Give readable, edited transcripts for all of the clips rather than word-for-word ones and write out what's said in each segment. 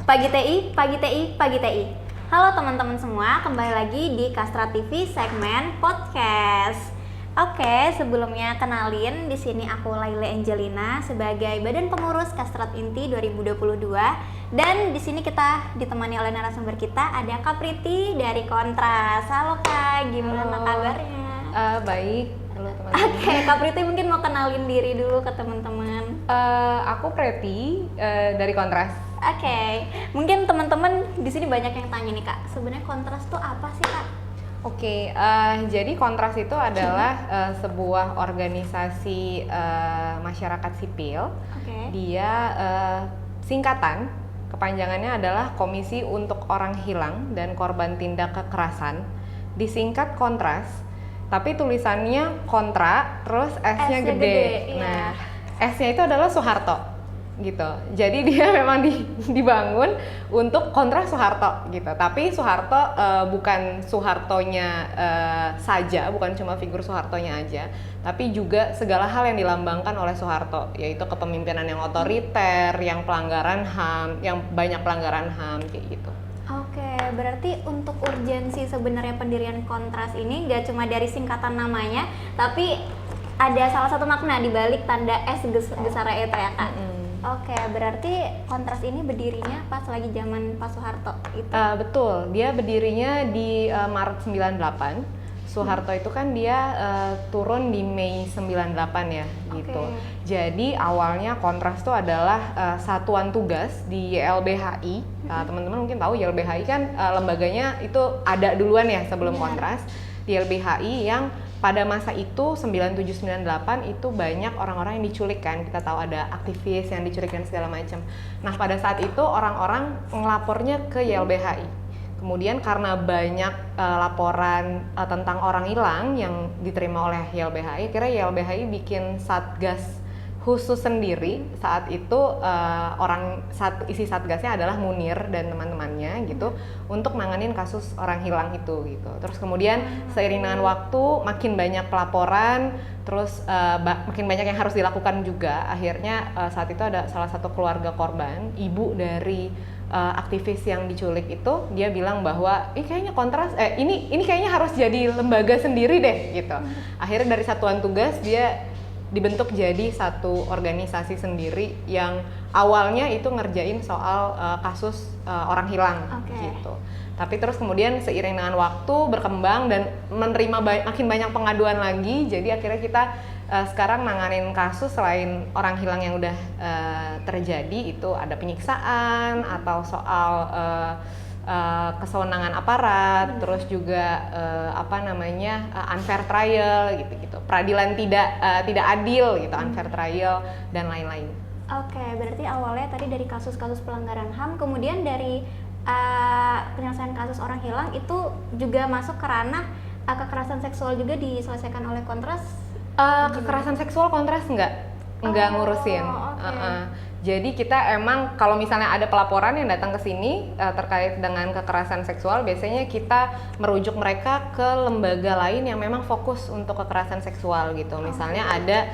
Pagi TI, pagi TI, pagi TI. Halo teman-teman semua, kembali lagi di Kastra TV segmen podcast. Oke, sebelumnya kenalin, di sini aku Laila Angelina sebagai Badan Pengurus Kastrat Inti 2022 dan di sini kita ditemani oleh narasumber kita ada Kak Priti dari Kontras. Halo Kak, gimana kabarnya? Baik, halo teman-teman. Oke, Kak Priti mungkin mau kenalin diri dulu ke teman-teman. Aku Preti dari Kontras. Oke, mungkin teman-teman di sini banyak yang tanya nih Kak, sebenarnya Kontras tuh apa sih Kak? Oke, jadi Kontras itu adalah sebuah organisasi masyarakat sipil. Oke. Dia singkatan, kepanjangannya adalah Komisi untuk Orang Hilang dan Korban Tindak Kekerasan. Disingkat Kontras, tapi tulisannya kontra, terus S-nya gede. Iya. Nah, S-nya itu adalah Soeharto. Gitu. Jadi dia memang dibangun untuk kontra Soeharto gitu. Tapi Soeharto bukan Soehartonya saja, bukan cuma figur Soehartonya aja, tapi juga segala hal yang dilambangkan oleh Soeharto, yaitu kepemimpinan yang otoriter, yang pelanggaran HAM, yang banyak pelanggaran HAM kayak gitu. Oke, berarti untuk urgensi sebenarnya pendirian Kontras ini gak cuma dari singkatan namanya, tapi ada salah satu makna di balik tanda S besar itu ya Kak? Oke, berarti Kontras ini berdirinya pas lagi zaman Pak Soeharto itu? Betul, dia berdirinya di Maret 98. Soeharto itu kan dia turun di Mei 98 ya gitu. Jadi awalnya Kontras itu adalah satuan tugas di YLBHI. Teman-teman mungkin tahu YLBHI kan lembaganya itu ada duluan ya sebelum Kontras. YLBHI yang pada masa itu 97-98 itu banyak orang-orang yang diculik kan, kita tahu ada aktivis yang diculik dan segala macam. Nah pada saat itu orang-orang ngelapornya ke YLBHI. Kemudian karena banyak laporan tentang orang hilang yang diterima oleh YLBHI, akhirnya YLBHI bikin satgas khusus sendiri. Saat itu isi satgasnya adalah Munir dan teman-temannya gitu untuk nanganin kasus orang hilang itu gitu. Terus kemudian seiring dengan waktu makin banyak pelaporan, terus makin banyak yang harus dilakukan juga. Akhirnya saat itu ada salah satu keluarga korban, ibu dari aktivis yang diculik itu, dia bilang bahwa kayaknya Kontras ini kayaknya harus jadi lembaga sendiri deh gitu. Akhirnya dari satuan tugas dia dibentuk jadi satu organisasi sendiri yang awalnya itu ngerjain soal kasus orang hilang gitu. Tapi terus kemudian seiring dengan waktu berkembang dan menerima makin banyak pengaduan lagi, jadi akhirnya kita sekarang nanganin kasus selain orang hilang yang udah terjadi, itu ada penyiksaan atau soal kesewenangan aparat, terus juga unfair trial gitu-gitu, peradilan tidak adil gitu, unfair trial dan lain-lain. Oke, berarti awalnya tadi dari kasus-kasus pelanggaran HAM, kemudian dari penyelesaian kasus orang hilang itu juga masuk ke ranah kekerasan seksual juga diselesaikan oleh Kontras. Kekerasan seksual Kontras enggak ngurusin. Jadi kita emang kalau misalnya ada pelaporan yang datang ke sini terkait dengan kekerasan seksual, biasanya kita merujuk mereka ke lembaga lain yang memang fokus untuk kekerasan seksual gitu. Misalnya ada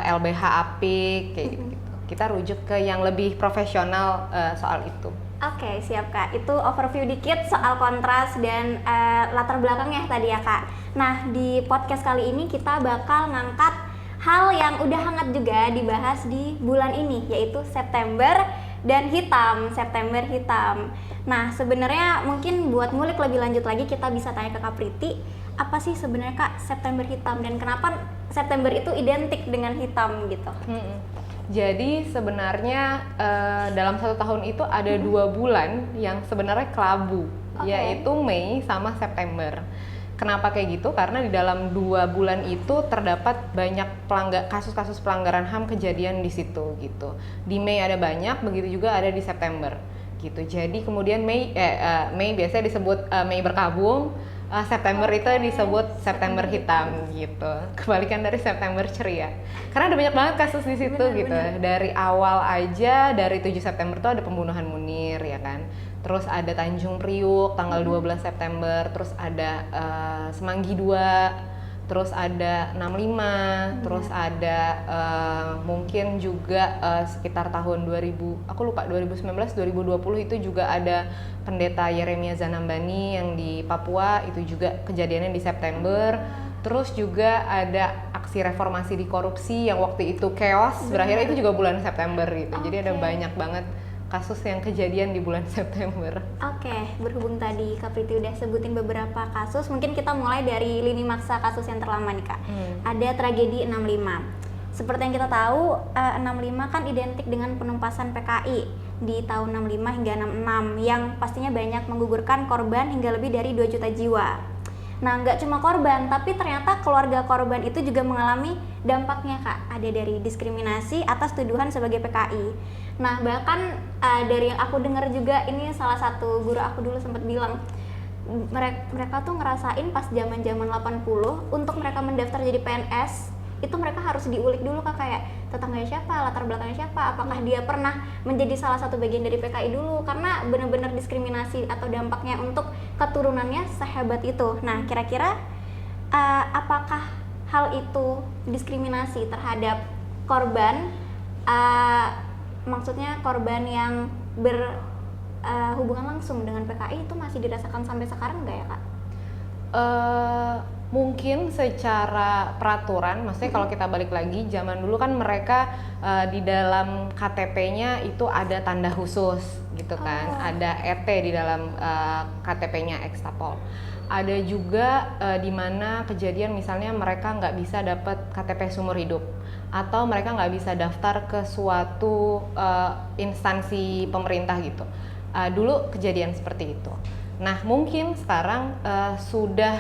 LBH Apik kayak gitu. Kita rujuk ke yang lebih profesional soal itu. Oke, siap Kak. Itu overview dikit soal Kontras dan latar belakangnya tadi ya Kak. Nah, di podcast kali ini kita bakal ngangkat hal yang udah hangat juga dibahas di bulan ini, yaitu September dan Hitam, September Hitam. Nah, sebenarnya mungkin buat ngulik lebih lanjut lagi kita bisa tanya ke Kak Priti, apa sih sebenarnya Kak September Hitam dan kenapa September itu identik dengan hitam gitu? Jadi sebenarnya dalam satu tahun itu ada 2 bulan yang sebenarnya kelabu, yaitu Mei sama September. Kenapa kayak gitu? Karena di dalam 2 bulan itu terdapat banyak kasus-kasus pelanggaran HAM kejadian di situ gitu. Di Mei ada banyak, begitu juga ada di September gitu. Jadi kemudian Mei biasanya disebut Mei berkabung, September itu disebut September Hitam gitu. Kebalikan dari September ceria. Karena ada banyak banget kasus di situ gitu. Dari awal aja dari 7 September tuh ada pembunuhan Munir ya kan. Terus ada Tanjung Priuk tanggal 12 September, terus ada Semanggi 2, terus ada 65, terus ada mungkin juga sekitar tahun 2000, aku lupa 2019, 2020 itu juga ada pendeta Yeremia Zanambani yang di Papua, itu juga kejadiannya di September. Terus juga ada aksi reformasi di korupsi yang waktu itu chaos, berakhir itu juga bulan September gitu. Jadi ada banyak banget kasus yang kejadian di bulan September. Oke, berhubung tadi Kak Priti udah sebutin beberapa kasus, mungkin kita mulai dari lini masa kasus yang terlama nih Kak. Ada tragedi 65. Seperti yang kita tahu, 65 kan identik dengan penumpasan PKI di tahun 65 hingga 66 yang pastinya banyak menggugurkan korban hingga lebih dari 2 juta jiwa. Nah, nggak cuma korban, tapi ternyata keluarga korban itu juga mengalami dampaknya Kak. Ada dari diskriminasi atas tuduhan sebagai PKI. Nah, bahkan dari yang aku dengar juga, ini salah satu guru aku dulu sempat bilang, mereka tuh ngerasain pas zaman-zaman 80 untuk mereka mendaftar jadi PNS, itu mereka harus diulik dulu Kak, kayak tetangganya siapa, latar belakangnya siapa, apakah dia pernah menjadi salah satu bagian dari PKI dulu, karena benar-benar diskriminasi atau dampaknya untuk keturunannya sehebat itu. Nah, kira-kira apakah hal itu diskriminasi terhadap korban, maksudnya korban yang berhubungan langsung dengan PKI itu masih dirasakan sampai sekarang nggak ya Kak? Mungkin secara peraturan, maksudnya kalau kita balik lagi, zaman dulu kan mereka di dalam KTP-nya itu ada tanda khusus gitu kan, ada ET di dalam KTP-nya Ekstapol. Ada juga di mana kejadian misalnya mereka nggak bisa dapat KTP seumur hidup, atau mereka nggak bisa daftar ke suatu instansi pemerintah gitu. Dulu kejadian seperti itu. Nah, mungkin sekarang sudah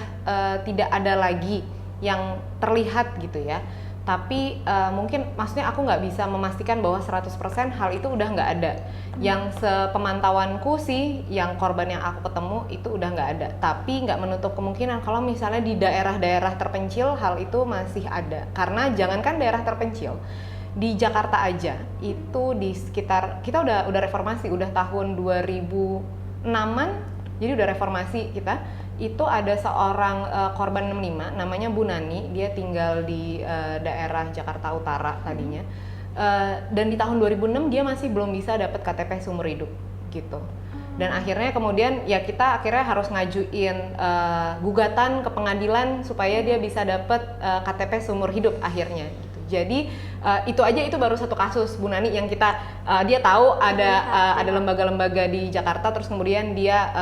tidak ada lagi yang terlihat gitu ya. Tapi mungkin maksudnya aku nggak bisa memastikan bahwa 100% hal itu udah nggak ada. Yang sepemantauanku sih, yang korban yang aku ketemu itu udah nggak ada. Tapi nggak menutup kemungkinan kalau misalnya di daerah-daerah terpencil hal itu masih ada. Karena jangankan daerah terpencil, di Jakarta aja itu di sekitar, kita udah reformasi, udah tahun 2006-an. Jadi udah reformasi kita, itu ada seorang korban 65, namanya Bu Nani, dia tinggal di daerah Jakarta Utara tadinya. Dan di tahun 2006 dia masih belum bisa dapat KTP seumur hidup gitu. Dan akhirnya kemudian ya kita akhirnya harus ngajuin gugatan ke pengadilan supaya dia bisa dapat KTP seumur hidup akhirnya. Jadi itu aja, itu baru satu kasus Bu Nani yang kita dia tahu ada lembaga-lembaga di Jakarta, terus kemudian dia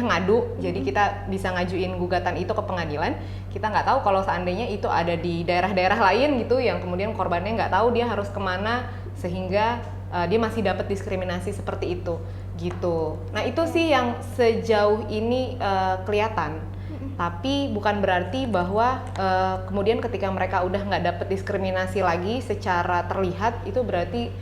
ngadu, jadi kita bisa ngajuin gugatan itu ke pengadilan. Kita nggak tahu kalau seandainya itu ada di daerah-daerah lain gitu yang kemudian korbannya nggak tahu dia harus kemana, sehingga dia masih dapat diskriminasi seperti itu gitu. Nah, itu sih yang sejauh ini kelihatan. Tapi bukan berarti bahwa kemudian ketika mereka udah nggak dapet diskriminasi lagi secara terlihat, itu berarti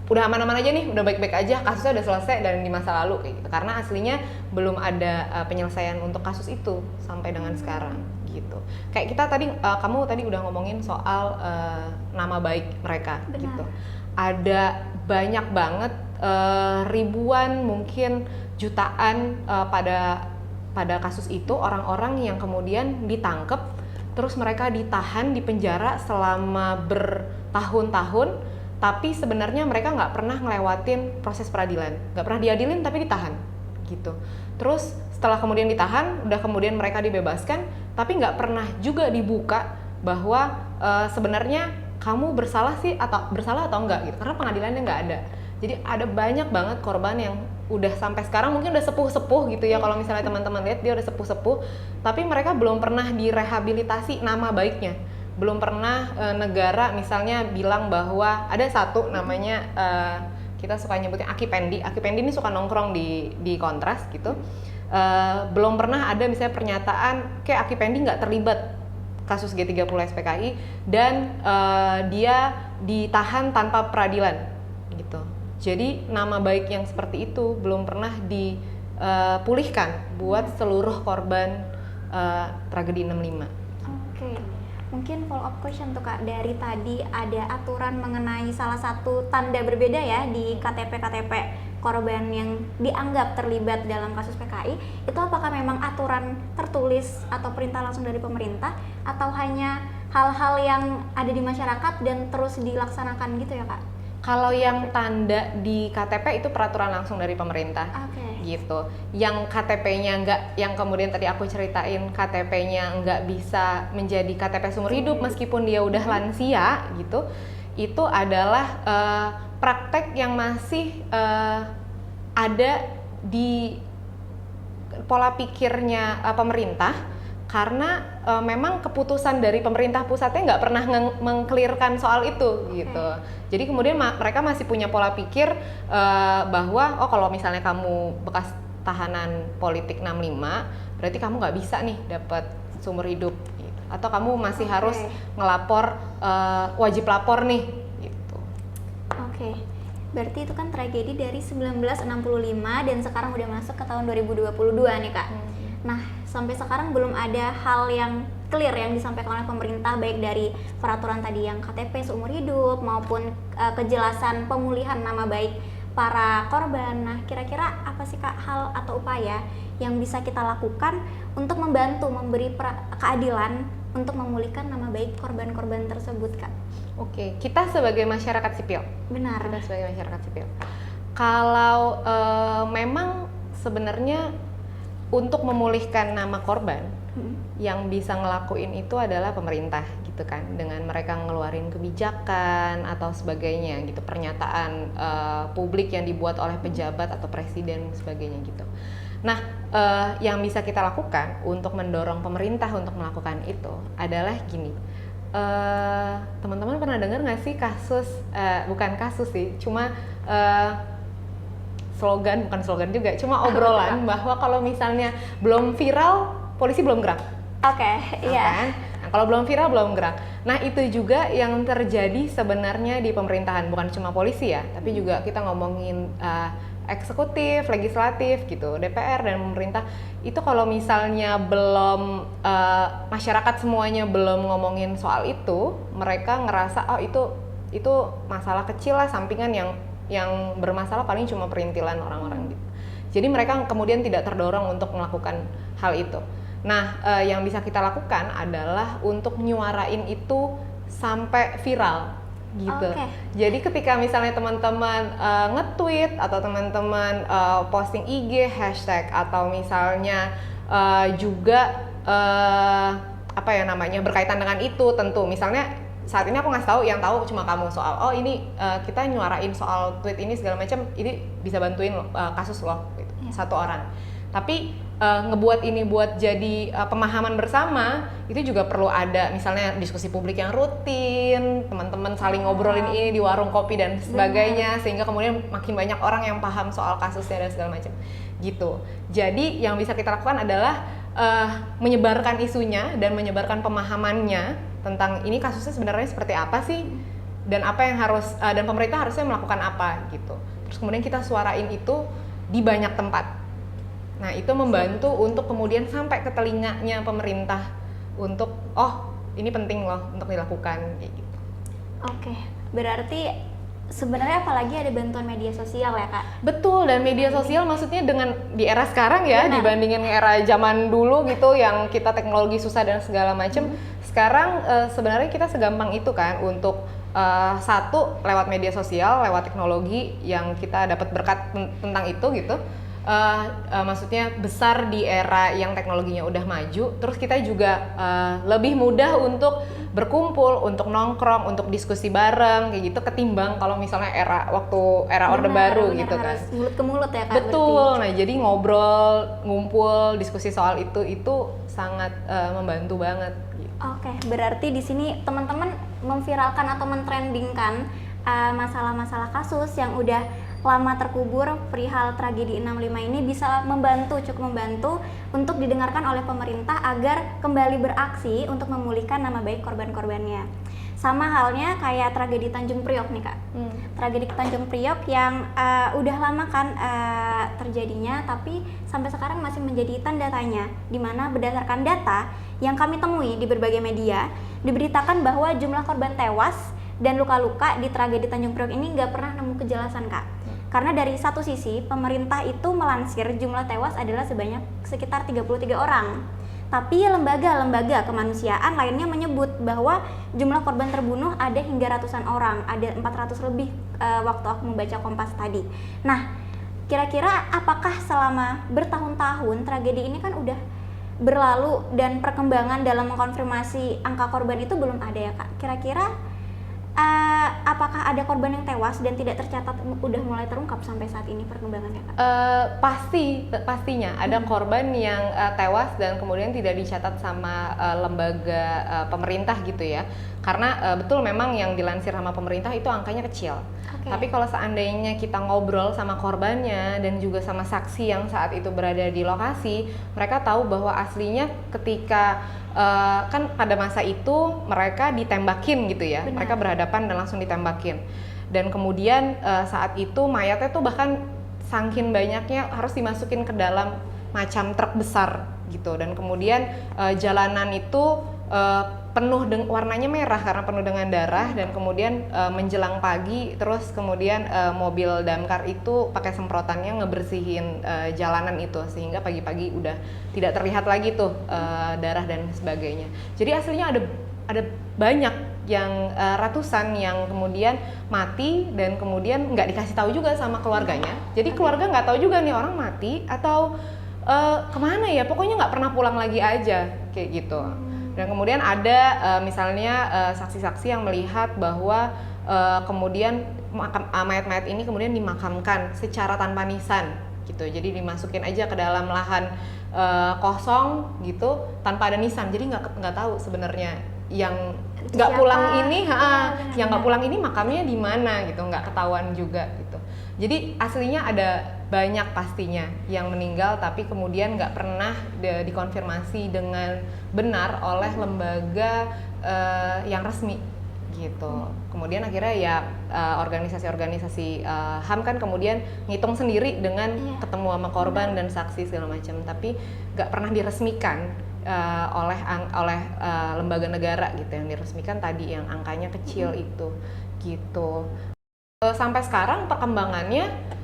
udah aman-aman aja nih, udah baik-baik aja, kasusnya udah selesai dan di masa lalu kayak gitu. Karena aslinya belum ada penyelesaian untuk kasus itu sampai dengan sekarang gitu. Kayak kita tadi, kamu tadi udah ngomongin soal nama baik mereka. Benar. Gitu. Ada banyak banget, ribuan mungkin jutaan pada kasus itu orang-orang yang kemudian ditangkap, terus mereka ditahan di penjara selama bertahun-tahun, tapi sebenarnya mereka nggak pernah ngelewatin proses peradilan, nggak pernah diadilin tapi ditahan gitu. Terus setelah kemudian ditahan, udah kemudian mereka dibebaskan, tapi nggak pernah juga dibuka bahwa sebenarnya kamu bersalah atau enggak gitu, karena pengadilannya nggak ada. Jadi ada banyak banget korban yang udah sampai sekarang mungkin udah sepuh-sepuh gitu ya, kalau misalnya teman-teman lihat dia udah sepuh-sepuh, tapi mereka belum pernah direhabilitasi nama baiknya. Belum pernah negara misalnya bilang bahwa ada satu namanya, kita suka nyebutnya Aki Pendi. Aki Pendi ini suka nongkrong di Kontras gitu. Belum pernah ada misalnya pernyataan kayak Aki Pendi nggak terlibat kasus G30 SPKI dan dia ditahan tanpa peradilan gitu. Jadi nama baik yang seperti itu belum pernah dipulihkan buat seluruh korban tragedi 65. Oke. Mungkin follow up question tuh Kak, dari tadi ada aturan mengenai salah satu tanda berbeda ya di KTP korban yang dianggap terlibat dalam kasus PKI, itu apakah memang aturan tertulis atau perintah langsung dari pemerintah, atau hanya hal-hal yang ada di masyarakat dan terus dilaksanakan gitu ya Kak? Kalau yang tanda di KTP itu peraturan langsung dari pemerintah. Gitu. Yang KTP-nya enggak, yang kemudian tadi aku ceritain KTP-nya enggak bisa menjadi KTP seumur hidup meskipun dia udah lansia gitu. Itu adalah praktek yang masih ada di pola pikirnya pemerintah, karena memang keputusan dari pemerintah pusatnya nggak pernah meng-clearkan soal itu gitu. Jadi kemudian mereka masih punya pola pikir bahwa oh kalau misalnya kamu bekas tahanan politik 65 berarti kamu nggak bisa nih dapat seumur hidup gitu. Atau kamu masih harus ngelapor, wajib lapor nih gitu. Berarti itu kan tragedi dari 1965 dan sekarang udah masuk ke tahun 2022 nih Kak. Nah, sampai sekarang belum ada hal yang clear yang disampaikan oleh pemerintah, baik dari peraturan tadi yang KTP seumur hidup maupun kejelasan pemulihan nama baik para korban. Nah, kira-kira apa sih Kak hal atau upaya yang bisa kita lakukan untuk membantu memberi keadilan untuk memulihkan nama baik korban-korban tersebut Kak? Kita sebagai masyarakat sipil. Benar. Kita sebagai masyarakat sipil. Kalau memang sebenarnya untuk memulihkan nama korban, yang bisa ngelakuin itu adalah pemerintah gitu kan, dengan mereka ngeluarin kebijakan atau sebagainya gitu, pernyataan publik yang dibuat oleh pejabat atau presiden sebagainya gitu. Nah, yang bisa kita lakukan untuk mendorong pemerintah untuk melakukan itu adalah gini. Teman-teman pernah dengar nggak sih kasus, bukan kasus sih, cuma bukan slogan juga, cuma obrolan bahwa kalau misalnya belum viral, polisi belum gerak. Kan? Nah, kalau belum viral, belum gerak. Nah, itu juga yang terjadi sebenarnya di pemerintahan, bukan cuma polisi ya, tapi juga kita ngomongin eksekutif, legislatif gitu, DPR dan pemerintah. Itu kalau misalnya belum, masyarakat semuanya belum ngomongin soal itu, mereka ngerasa, oh itu masalah kecil lah, sampingan yang bermasalah paling cuma perintilan orang-orang gitu. Jadi mereka kemudian tidak terdorong untuk melakukan hal itu. Nah, yang bisa kita lakukan adalah untuk nyuarain itu sampai viral gitu. Jadi ketika misalnya teman-teman nge-tweet atau teman-teman posting IG hashtag, atau misalnya juga berkaitan dengan itu, tentu misalnya saat ini aku ngasih tahu, yang tahu cuma kamu soal ini kita nyuarain soal tweet ini segala macam, ini bisa bantuin kasus lo gitu, satu orang. Tapi ngebuat ini buat jadi pemahaman bersama, itu juga perlu ada misalnya diskusi publik yang rutin, teman-teman saling ngobrolin ini di warung kopi dan sebagainya, sehingga kemudian makin banyak orang yang paham soal kasusnya dan segala macam gitu. Jadi yang bisa kita lakukan adalah menyebarkan isunya dan menyebarkan pemahamannya tentang ini kasusnya sebenarnya seperti apa sih, dan apa yang harus dan pemerintah harusnya melakukan apa gitu. Terus kemudian kita suarain itu di banyak tempat. Nah, itu membantu untuk kemudian sampai ke telinganya pemerintah untuk ini penting loh untuk dilakukan kayak gitu. Berarti sebenarnya apalagi ada bantuan media sosial ya Kak? Betul, dan media sosial maksudnya dengan di era sekarang ya, dibandingin era zaman dulu gitu yang kita teknologi susah dan segala macam. Sekarang sebenarnya kita segampang itu kan untuk satu, lewat media sosial, lewat teknologi yang kita dapat berkat tentang itu gitu. Maksudnya besar di era yang teknologinya udah maju, terus kita juga lebih mudah untuk berkumpul, untuk nongkrong, untuk diskusi bareng kayak gitu, ketimbang kalau misalnya era Orde Baru gitu kan. Harus mulut ke mulut ya Kak. Betul. Nah, jadi ngobrol, ngumpul, diskusi soal itu sangat membantu banget gitu. Berarti di sini teman-teman memviralkan atau mentrendingkan masalah-masalah kasus yang udah lama terkubur perihal tragedi 65 ini bisa cukup membantu untuk didengarkan oleh pemerintah agar kembali beraksi untuk memulihkan nama baik korban-korbannya. Sama halnya kayak tragedi Tanjung Priok nih Kak. Tragedi Tanjung Priok yang udah lama kan terjadinya, tapi sampai sekarang masih menjadi tanda tanya, di mana berdasarkan data yang kami temui di berbagai media, diberitakan bahwa jumlah korban tewas dan luka-luka di tragedi Tanjung Priok ini nggak pernah nemu kejelasan Kak. Karena dari satu sisi pemerintah itu melansir jumlah tewas adalah sebanyak sekitar 33 orang. Tapi lembaga-lembaga kemanusiaan lainnya menyebut bahwa jumlah korban terbunuh ada hingga ratusan orang, ada 400 lebih waktu aku membaca Kompas tadi. Nah, kira-kira apakah selama bertahun-tahun tragedi ini kan udah berlalu dan perkembangan dalam mengkonfirmasi angka korban itu belum ada ya Kak? Kira-kira apakah ada korban yang tewas dan tidak tercatat udah mulai terungkap sampai saat ini perkembangannya Kak? Pastinya ada korban yang tewas dan kemudian tidak dicatat sama lembaga pemerintah gitu ya, karena betul memang yang dilansir sama pemerintah itu angkanya kecil. Tapi kalau seandainya kita ngobrol sama korbannya dan juga sama saksi yang saat itu berada di lokasi, mereka tahu bahwa aslinya ketika kan pada masa itu mereka ditembakin gitu ya. Benar. Mereka berhadapan dan langsung ditembakin. Dan kemudian saat itu mayatnya tuh bahkan saking banyaknya harus dimasukin ke dalam macam truk besar gitu. Dan kemudian jalanan itu penuh warnanya merah karena penuh dengan darah. Dan kemudian menjelang pagi terus kemudian mobil damkar itu pakai semprotannya ngebersihin jalanan itu sehingga pagi-pagi udah tidak terlihat lagi tuh darah dan sebagainya. Jadi aslinya ada banyak yang ratusan yang kemudian mati dan kemudian nggak dikasih tahu juga sama keluarganya. Jadi keluarga nggak tahu juga nih orang mati atau kemana ya, pokoknya nggak pernah pulang lagi aja kayak gitu. Dan kemudian ada misalnya saksi-saksi yang melihat bahwa kemudian mayat-mayat ini kemudian dimakamkan secara tanpa nisan gitu. Jadi dimasukin aja ke dalam lahan kosong gitu tanpa ada nisan. Jadi nggak tahu sebenarnya yang nggak pulang ini, yang nggak pulang ini makamnya di mana gitu, nggak ketahuan juga gitu. Jadi aslinya ada banyak pastinya yang meninggal tapi kemudian nggak pernah dikonfirmasi dengan benar oleh lembaga yang resmi gitu. Kemudian akhirnya ya organisasi-organisasi HAM kan kemudian ngitung sendiri dengan ketemu sama korban dan saksi segala macam, tapi nggak pernah diresmikan oleh lembaga negara gitu. Yang diresmikan tadi yang angkanya kecil itu gitu. Sampai sekarang perkembangannya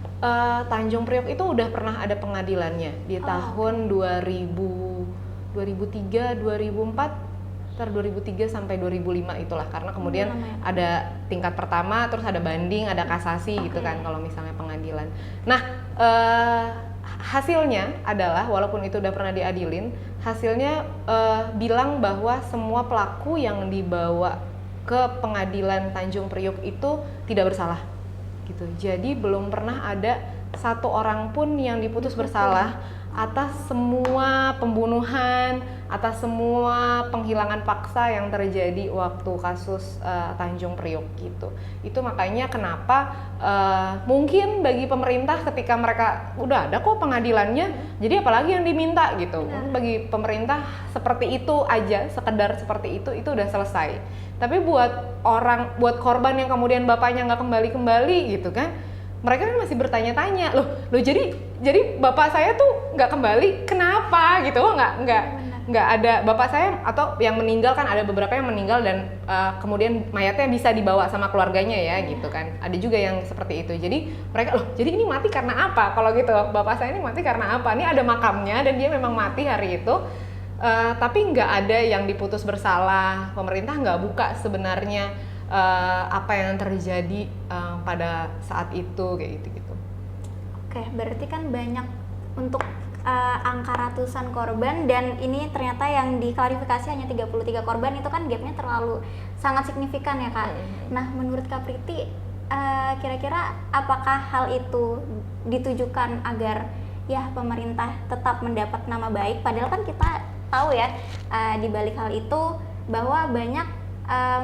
Tanjung Priok itu udah pernah ada pengadilannya di tahun 2003, 2004, 2003 sampai 2005 itulah, karena kemudian ada tingkat pertama, terus ada banding, ada kasasi gitu kan kalau misalnya pengadilan. Nah, hasilnya adalah walaupun itu udah pernah diadilin, hasilnya bilang bahwa semua pelaku yang dibawa ke pengadilan Tanjung Priok itu tidak bersalah gitu. Jadi belum pernah ada satu orang pun yang diputus bersalah atas semua pembunuhan, atas semua penghilangan paksa yang terjadi waktu kasus Tanjung Priok gitu. Itu makanya kenapa mungkin bagi pemerintah ketika mereka udah ada kok pengadilannya, jadi apalagi yang diminta gitu. Bagi pemerintah seperti itu aja, sekedar seperti itu udah selesai. Tapi buat korban yang kemudian bapaknya nggak kembali gitu kan, mereka kan masih bertanya-tanya, loh jadi bapak saya tuh nggak kembali, kenapa gitu? Nggak ada bapak saya, atau yang meninggal kan ada beberapa yang meninggal dan kemudian mayatnya bisa dibawa sama keluarganya ya gitu kan. Ada juga yang seperti itu. Jadi mereka, loh jadi ini mati karena apa? Kalau gitu bapak saya ini mati karena apa? Ini ada makamnya dan dia memang mati hari itu. Tapi nggak ada yang diputus bersalah. Pemerintah nggak buka sebenarnya apa yang terjadi pada saat itu kayak gitu. Oke, berarti kan banyak untuk angka ratusan korban, dan ini ternyata yang diklarifikasi hanya 33 korban, itu kan gapnya terlalu sangat signifikan ya Kak. Nah, menurut Kak Priti, kira-kira apakah hal itu ditujukan agar ya pemerintah tetap mendapat nama baik, padahal kan kita tahu ya di balik hal itu bahwa banyak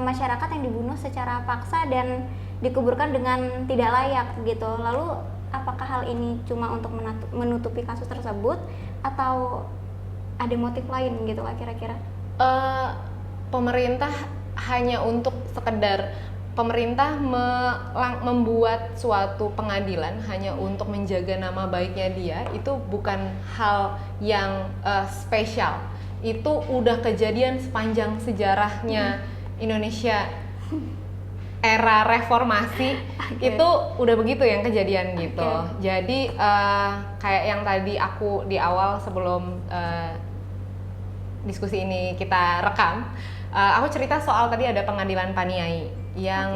masyarakat yang dibunuh secara paksa dan dikuburkan dengan tidak layak gitu. Lalu apakah hal ini cuma untuk menutupi kasus tersebut atau ada motif lain gitu Kak kira-kira? Pemerintah hanya untuk sekedar pemerintah membuat suatu pengadilan hanya untuk menjaga nama baiknya dia, itu bukan hal yang spesial. Itu udah kejadian sepanjang sejarahnya Indonesia era reformasi itu udah begitu yang kejadian gitu. Jadi kayak yang tadi aku di awal sebelum diskusi ini kita rekam, aku cerita soal tadi ada pengadilan Paniai yang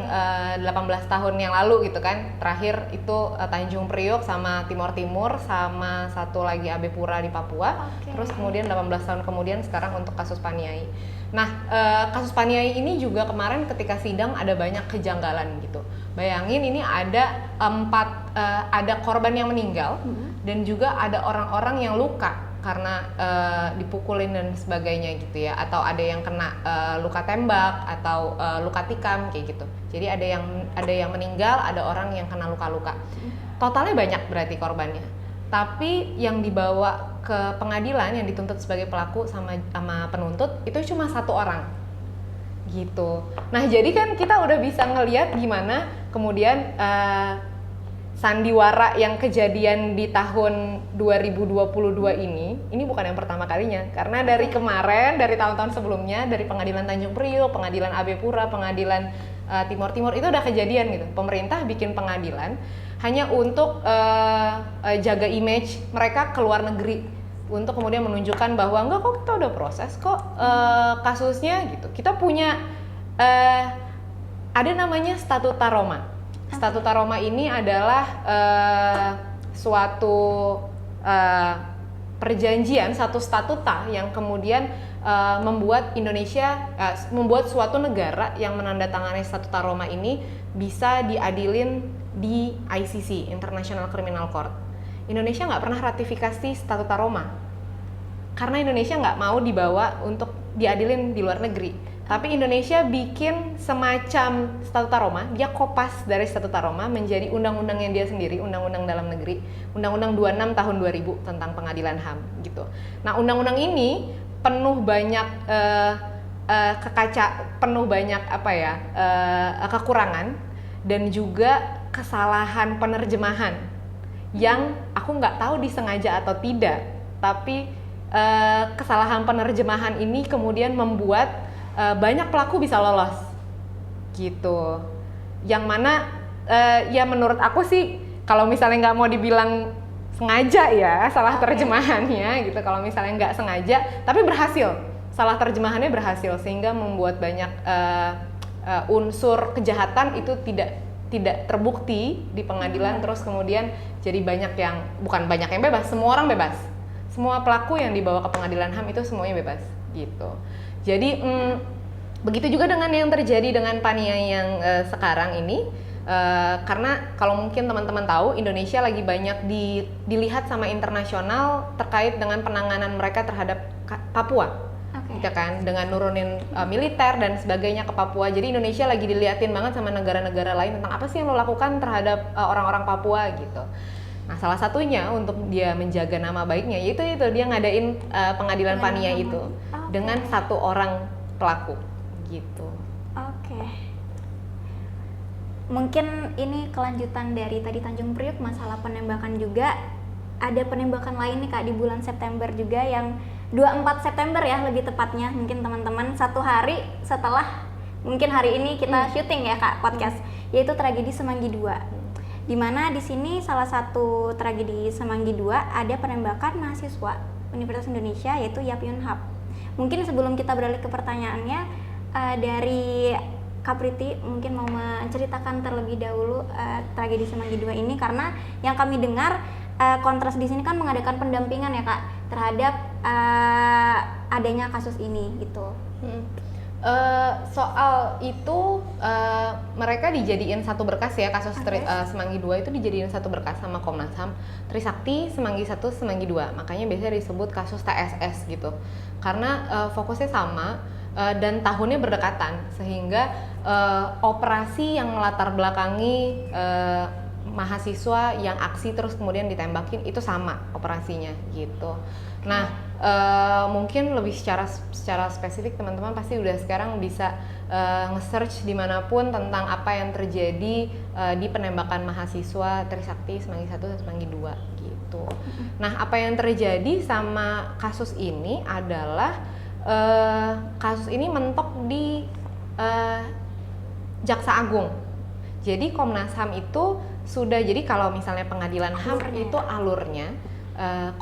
18 tahun yang lalu gitu kan, terakhir itu Tanjung Priok sama Timor Timur sama satu lagi Abe Pura di Papua, terus kemudian 18 tahun kemudian sekarang untuk kasus Paniai. Nah kasus Paniai ini juga kemarin ketika sidang ada banyak kejanggalan gitu. Bayangin ini ada ada korban yang meninggal dan juga ada orang-orang yang luka karena dipukulin dan sebagainya gitu ya, atau ada yang kena luka tembak atau luka tikam kayak gitu. Jadi ada yang meninggal, ada orang yang kena luka-luka. Totalnya banyak berarti korbannya. Tapi yang dibawa ke pengadilan yang dituntut sebagai pelaku sama penuntut itu cuma satu orang. Gitu. Nah, jadi kan kita udah bisa ngelihat gimana kemudian sandiwara yang kejadian di tahun 2022 ini bukan yang pertama kalinya, karena dari kemarin, dari tahun-tahun sebelumnya, dari pengadilan Tanjung Priok, pengadilan Abe Pura, pengadilan Timor Timur itu udah kejadian gitu. Pemerintah bikin pengadilan hanya untuk jaga image mereka ke luar negeri, untuk kemudian menunjukkan bahwa enggak kok, kita udah proses kok kasusnya gitu. Kita punya ada namanya Statuta Roma. Statuta Roma ini adalah suatu perjanjian, satu statuta yang kemudian membuat Indonesia, membuat suatu negara yang menandatangani Statuta Roma ini bisa diadilin di ICC, International Criminal Court. Indonesia nggak pernah ratifikasi Statuta Roma karena Indonesia nggak mau dibawa untuk diadilin di luar negeri. Tapi Indonesia bikin semacam Statuta Roma, dia kopas dari Statuta Roma menjadi undang-undangnya dia sendiri, undang-undang dalam negeri, Undang-Undang 26 tahun 2000 tentang pengadilan HAM gitu. Nah, undang-undang ini penuh banyak penuh banyak kekurangan dan juga kesalahan penerjemahan yang aku nggak tahu disengaja atau tidak, tapi kesalahan penerjemahan ini kemudian membuat banyak pelaku bisa lolos gitu. Yang mana ya menurut aku sih kalau misalnya nggak mau dibilang sengaja ya salah terjemahannya gitu, kalau misalnya nggak sengaja tapi berhasil, salah terjemahannya berhasil sehingga membuat banyak unsur kejahatan itu tidak terbukti di pengadilan, terus kemudian jadi banyak yang, bukan banyak yang bebas, semua orang bebas, semua pelaku yang dibawa ke pengadilan HAM itu semuanya bebas gitu. Jadi begitu juga dengan yang terjadi dengan Paniai yang sekarang ini, karena kalau mungkin teman-teman tahu, Indonesia lagi banyak dilihat sama internasional terkait dengan penanganan mereka terhadap Papua, gitu kan, dengan nurunin militer dan sebagainya ke Papua. Jadi Indonesia lagi dilihatin banget sama negara-negara lain tentang apa sih yang lo lakukan terhadap orang-orang Papua gitu. Nah, salah satunya untuk dia menjaga nama baiknya yaitu dia ngadain pengadilan Paniai itu dengan satu orang pelaku gitu. Mungkin ini kelanjutan dari tadi Tanjung Priok, masalah penembakan juga. Ada penembakan lain nih Kak di bulan September juga, yang 24 September ya lebih tepatnya, mungkin teman-teman satu hari setelah mungkin hari ini kita syuting ya Kak podcast, yaitu tragedi Semanggi II. Dimana di sini salah satu tragedi Semanggi II ada penembakan mahasiswa Universitas Indonesia yaitu Yap Yun Hap. Mungkin sebelum kita beralih ke pertanyaannya, dari Kak Priti mungkin mau menceritakan terlebih dahulu tragedi Semanggi II ini, karena yang kami dengar Kontras di sini kan mengadakan pendampingan ya Kak terhadap adanya kasus ini gitu. Soal itu mereka dijadiin satu berkas ya, kasus Semanggi II itu dijadiin satu berkas sama Komnas HAM, Trisakti, Semanggi I, Semanggi II. Makanya biasanya disebut kasus TSS gitu, karena fokusnya sama dan tahunnya berdekatan, sehingga operasi yang melatar belakangi mahasiswa yang aksi terus kemudian ditembakin itu sama operasinya gitu. Nah, mungkin lebih secara spesifik teman-teman pasti udah sekarang bisa nge-search dimanapun tentang apa yang terjadi di penembakan mahasiswa Trisakti Semanggi I dan Semanggi II gitu. Nah, apa yang terjadi sama kasus ini adalah kasus ini mentok di Jaksa Agung. Jadi Komnas HAM itu sudah, jadi kalau misalnya pengadilan HAM itu alurnya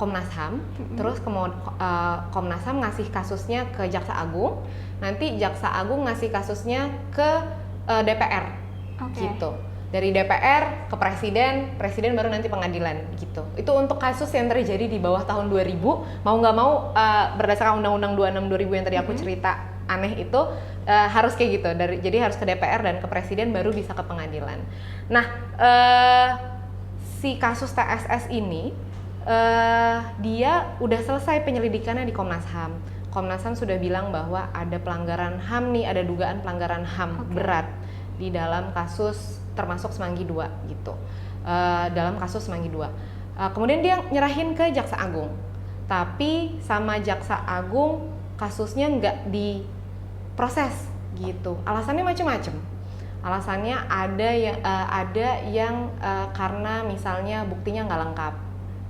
Komnas HAM, terus Komnas HAM ngasih kasusnya ke Jaksa Agung, nanti Jaksa Agung ngasih kasusnya ke DPR, gitu. Dari DPR ke Presiden, Presiden baru nanti pengadilan, gitu. Itu untuk kasus yang terjadi di bawah tahun 2000, mau nggak mau berdasarkan Undang-Undang 26 2000 yang tadi aku cerita aneh itu, harus kayak gitu. Jadi harus ke DPR dan ke Presiden baru bisa ke pengadilan. Nah, si kasus TSS ini dia udah selesai penyelidikannya di Komnas HAM. Komnas HAM sudah bilang bahwa ada pelanggaran HAM nih, ada dugaan pelanggaran HAM berat di dalam kasus termasuk Semanggi II gitu. Dalam kasus Semanggi II. Kemudian dia nyerahin ke Jaksa Agung. Tapi sama Jaksa Agung kasusnya nggak diproses gitu. Alasannya macam-macam. Alasannya ada yang karena misalnya buktinya nggak lengkap.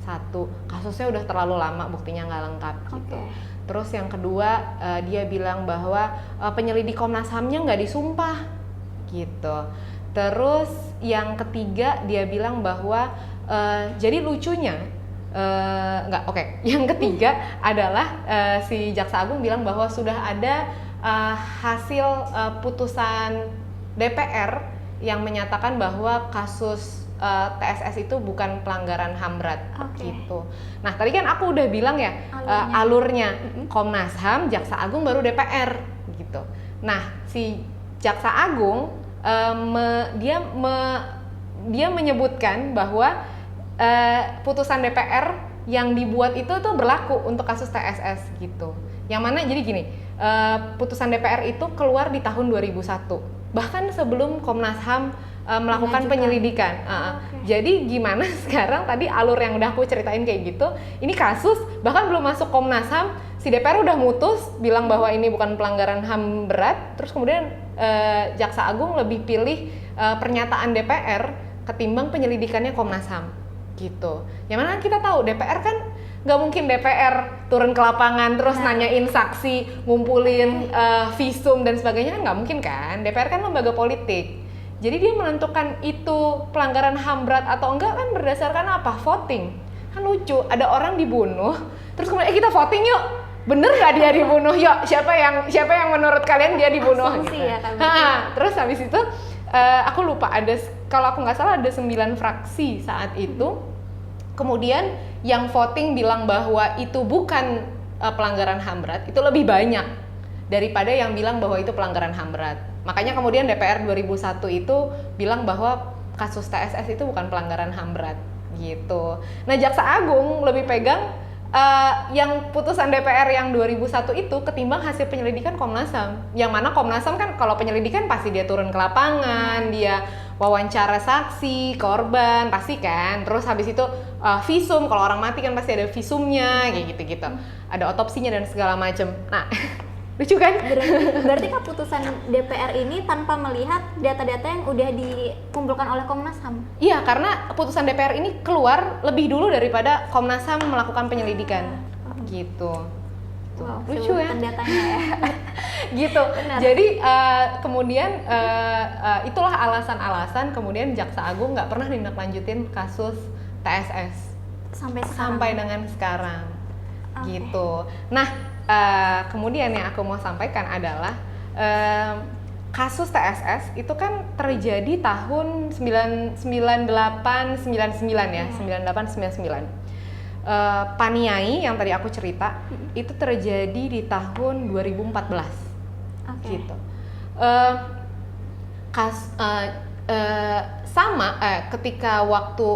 Satu, kasusnya udah terlalu lama, buktinya nggak lengkap gitu. Terus yang kedua, dia bilang bahwa penyelidik Komnas HAM-nya nggak disumpah gitu. Terus yang ketiga, dia bilang bahwa jadi lucunya yang ketiga adalah si Jaksa Agung bilang bahwa sudah ada hasil putusan DPR yang menyatakan bahwa kasus TSS itu bukan pelanggaran HAM berat gitu. Nah, tadi kan aku udah bilang ya alurnya Komnas HAM, Jaksa Agung baru DPR gitu. Nah, si Jaksa Agung dia menyebutkan bahwa putusan DPR yang dibuat itu tuh berlaku untuk kasus TSS gitu. Yang mana jadi gini, putusan DPR itu keluar di tahun 2001, bahkan sebelum Komnas HAM melakukan penyelidikan. Jadi gimana sekarang tadi alur yang udah aku ceritain kayak gitu, ini kasus bahkan belum masuk Komnas HAM, si DPR udah mutus bilang bahwa ini bukan pelanggaran HAM berat, terus kemudian Jaksa Agung lebih pilih pernyataan DPR ketimbang penyelidikannya Komnas HAM gitu. Yang mana kita tahu DPR kan nggak mungkin DPR turun ke lapangan terus nanyain saksi, ngumpulin visum dan sebagainya, kan nggak mungkin kan. DPR kan lembaga politik. Jadi dia menentukan itu pelanggaran HAM berat atau enggak kan berdasarkan apa? Voting. Kan lucu, ada orang dibunuh, terus kemudian kita voting yuk. Bener nggak dia dibunuh? Yuk, siapa yang menurut kalian dia dibunuh? Asumsi gitu. Ya, kan, Terus habis itu aku lupa kalau aku nggak salah ada 9 fraksi saat itu. Kemudian yang voting bilang bahwa itu bukan pelanggaran HAM berat, itu lebih banyak daripada yang bilang bahwa itu pelanggaran HAM berat. Makanya kemudian DPR 2001 itu bilang bahwa kasus TSS itu bukan pelanggaran HAM berat gitu. Nah, Jaksa Agung lebih pegang yang putusan DPR yang 2001 itu ketimbang hasil penyelidikan Komnas HAM. Yang mana Komnas HAM kan kalau penyelidikan pasti dia turun ke lapangan, dia wawancara saksi, korban, pasti kan. Terus habis itu visum, kalau orang mati kan pasti ada visumnya, kayak gitu-gitu. Ada otopsinya dan segala macam. Nah, lucu kan? Berarti keputusan DPR ini tanpa melihat data-data yang udah dikumpulkan oleh Komnas HAM? Iya, karena keputusan DPR ini keluar lebih dulu daripada Komnas HAM melakukan penyelidikan. Gitu. Wow, lucu ya? Datanya ya. Gitu. Benar. Jadi kemudian itulah alasan-alasan kemudian Jaksa Agung nggak pernah tindak-lanjutin kasus TSS. Sampai dengan sekarang. Gitu. Nah, kemudian yang aku mau sampaikan adalah kasus TSS itu kan terjadi tahun 9899 ya, 9899. Paniai yang tadi aku cerita itu terjadi di tahun 2014. Gitu. Ketika waktu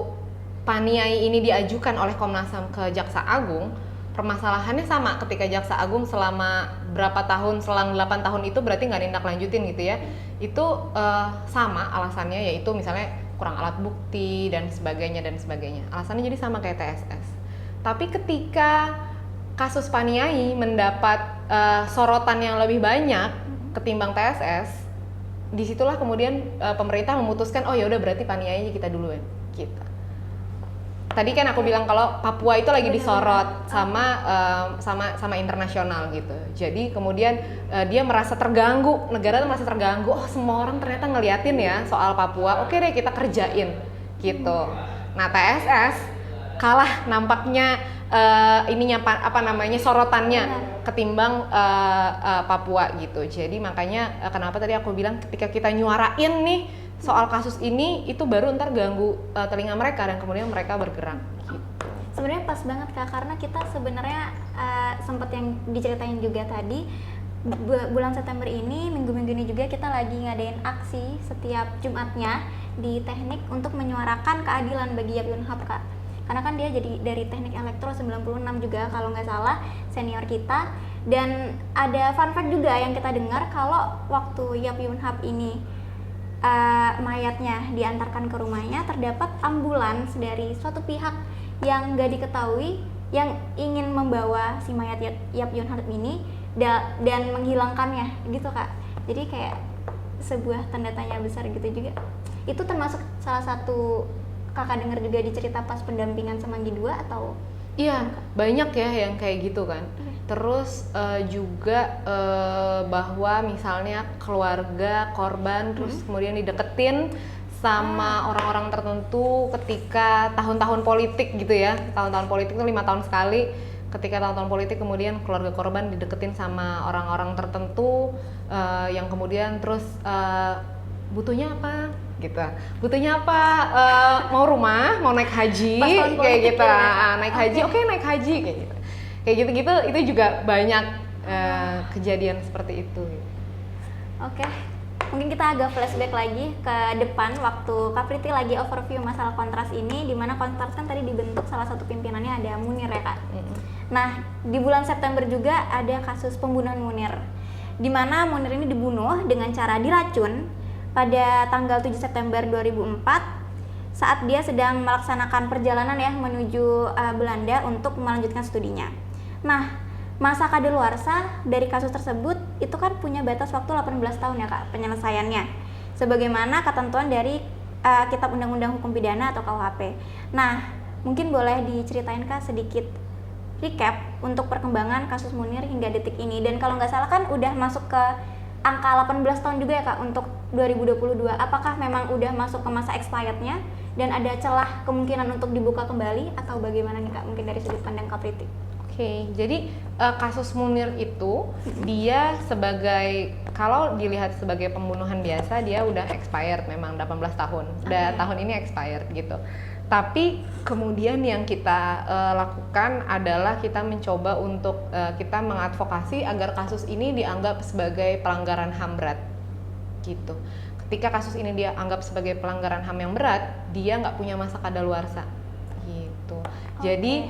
Paniai ini diajukan oleh Komnas HAM ke Jaksa Agung, permasalahannya sama. Ketika Jaksa Agung selama berapa tahun, selang 8 tahun itu berarti nggak tindak lanjutin gitu ya. Itu sama alasannya, yaitu misalnya kurang alat bukti dan sebagainya. Alasannya jadi sama kayak TSS. Tapi ketika kasus Paniai mendapat sorotan yang lebih banyak ketimbang TSS, disitulah kemudian pemerintah memutuskan, oh ya udah berarti Paniai kita duluan. Gitu. tadi kan aku bilang kalau Papua itu lagi disorot sama internasional gitu. Jadi kemudian dia merasa terganggu, negara tuh merasa terganggu. Oh, semua orang ternyata ngeliatin ya soal Papua. Oke deh, kita kerjain gitu. Nah, TSS kalah nampaknya sorotannya ketimbang Papua gitu. Jadi makanya kenapa tadi aku bilang ketika kita nyuarain nih soal kasus ini, itu baru ntar ganggu telinga mereka dan kemudian mereka bergerak gitu. Sebenarnya pas banget Kak, karena kita sebenarnya sempat yang diceritain juga tadi, bulan September ini, minggu-minggu ini juga kita lagi ngadain aksi setiap Jumatnya di teknik untuk menyuarakan keadilan bagi Yap Yunhap Kak. Karena kan dia jadi dari teknik elektro 96 juga kalau nggak salah, senior kita. Dan ada fun fact juga yang kita dengar kalau waktu Yap Yunhap ini mayatnya diantarkan ke rumahnya, terdapat ambulans dari suatu pihak yang nggak diketahui yang ingin membawa si mayat Yap Yunhap ini dan menghilangkannya gitu Kak. Jadi kayak sebuah tanda tanya besar gitu juga. Itu termasuk salah satu Kakak dengar juga di cerita pas pendampingan Semanggi 2 atau? Iya, banyak ya yang kayak gitu kan. Terus juga bahwa misalnya keluarga korban terus kemudian dideketin sama orang-orang tertentu ketika tahun-tahun politik gitu ya. Tahun-tahun politik itu 5 tahun sekali. Ketika tahun-tahun politik kemudian keluarga korban dideketin sama orang-orang tertentu yang kemudian terus butuhnya apa gitu. Butuhnya apa? Mau rumah, mau naik haji kayak gitu. Naik haji, oke, naik haji kayak gitu. Kayak gitu-gitu itu juga banyak kejadian seperti itu. Oke, mungkin kita agak flashback lagi ke depan waktu Kak Priti lagi overview masalah kontras ini, di mana kontras kan tadi dibentuk salah satu pimpinannya ada Munir ya Kak. Nah, di bulan September juga ada kasus pembunuhan Munir, di mana Munir ini dibunuh dengan cara diracun pada tanggal 7 September 2004 saat dia sedang melaksanakan perjalanan ya menuju Belanda untuk melanjutkan studinya. Nah, masa kadaluarsa dari kasus tersebut itu kan punya batas waktu 18 tahun ya Kak penyelesaiannya, sebagaimana ketentuan dari Kitab Undang-Undang Hukum Pidana atau KUHP. Nah, mungkin boleh diceritain Kak sedikit recap untuk perkembangan kasus Munir hingga detik ini, dan kalau nggak salah kan udah masuk ke angka 18 tahun juga ya Kak untuk 2022. Apakah memang udah masuk ke masa expirednya dan ada celah kemungkinan untuk dibuka kembali atau bagaimana nih Kak, mungkin dari sudut pandang Kak Priti? Oke, jadi kasus Munir itu dia sebagai, kalau dilihat sebagai pembunuhan biasa dia udah expired memang 18 tahun. Udah tahun ini expired gitu. Tapi kemudian yang kita lakukan adalah kita mencoba untuk kita mengadvokasi agar kasus ini dianggap sebagai pelanggaran HAM berat gitu. Ketika kasus ini dianggap sebagai pelanggaran HAM yang berat, dia nggak punya masa kadaluarsa gitu. Jadi